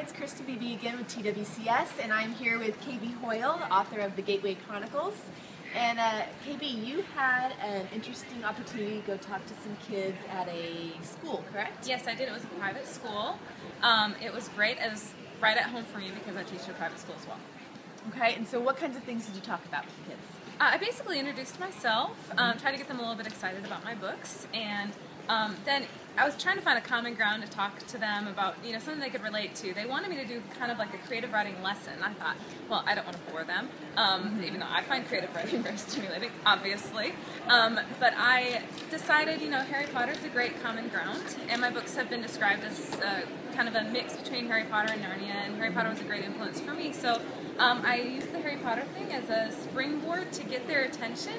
it's Krista BB again with TWCS, and I'm here with KB Hoyle, the author of the Gateway Chronicles. And KB, you had an interesting opportunity to go talk to some kids at a school, correct? Yes, I did. It was a private school. It was great. It was right at home for me because I teach at a private school as well. Okay, and so what kinds of things did you talk about with the kids? I basically introduced myself, tried to get them a little bit excited about my books, and then I was trying to find a common ground to talk to them about, something they could relate to. They wanted me to do kind of like a creative writing lesson. I thought, well, I don't want to bore them, even though I find creative writing very stimulating, obviously. But I decided, Harry Potter is a great common ground, and my books have been described as kind of a mix between Harry Potter and Narnia, and Harry Potter was a great influence for me. So I used the Harry Potter thing as a springboard to get their attention,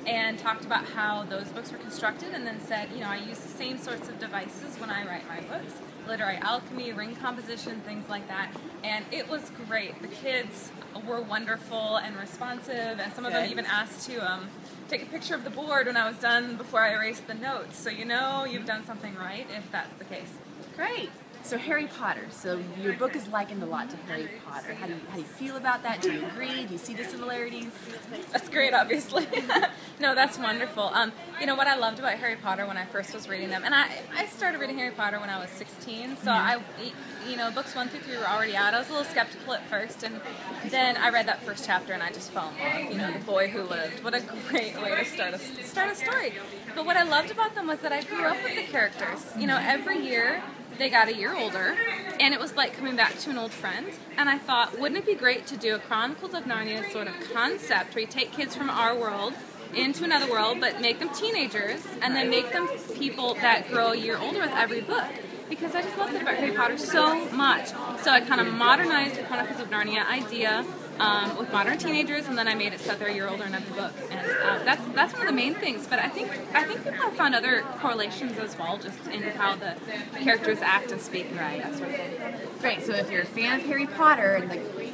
and talked about how those books were constructed, and then said, I use the same sorts of devices when I write my books, literary alchemy, ring composition, things like that, and it was great. The kids were wonderful and responsive, and some of them even asked to take a picture of the board when I was done before I erased the notes, so you've done something right if that's the case. Great. So Harry Potter. So your book is likened a lot to Harry Potter. How do you feel about that? Do you agree? Do you see the similarities? That's great, obviously. No, that's wonderful. What I loved about Harry Potter when I first was reading them, and I started reading Harry Potter when I was 16, so books 1 through 3 were already out. I was a little skeptical at first, and then I read that first chapter and I just fell in love. The boy who lived. What a great way to start a story. But what I loved about them was that I grew up with the characters. Every year they got a year older, and it was like coming back to an old friend. And I thought, wouldn't it be great to do a Chronicles of Narnia sort of concept where you take kids from our world into another world, but make them teenagers, and then make them people that grow a year older with every book. Because I just loved it about Harry Potter so much. So I kind of modernized the Chronicles of Narnia idea with modern teenagers, and then I made it so they're a year older in every book. And that's one of the main things. But I think people have found other correlations as well, just in how the characters act and speak and that sort of thing. Great. So if you're a fan of Harry Potter and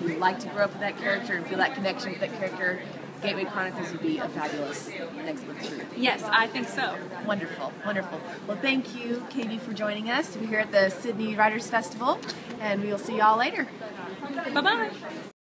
you like to grow up with that character and feel that connection with that character, Gateway Chronicles would be a fabulous next book to read. Yes, I think so. Wonderful, wonderful. Well, thank you, KB, for joining us. We're here at the Sydney Writers Festival, and we'll see you all later. Bye-bye.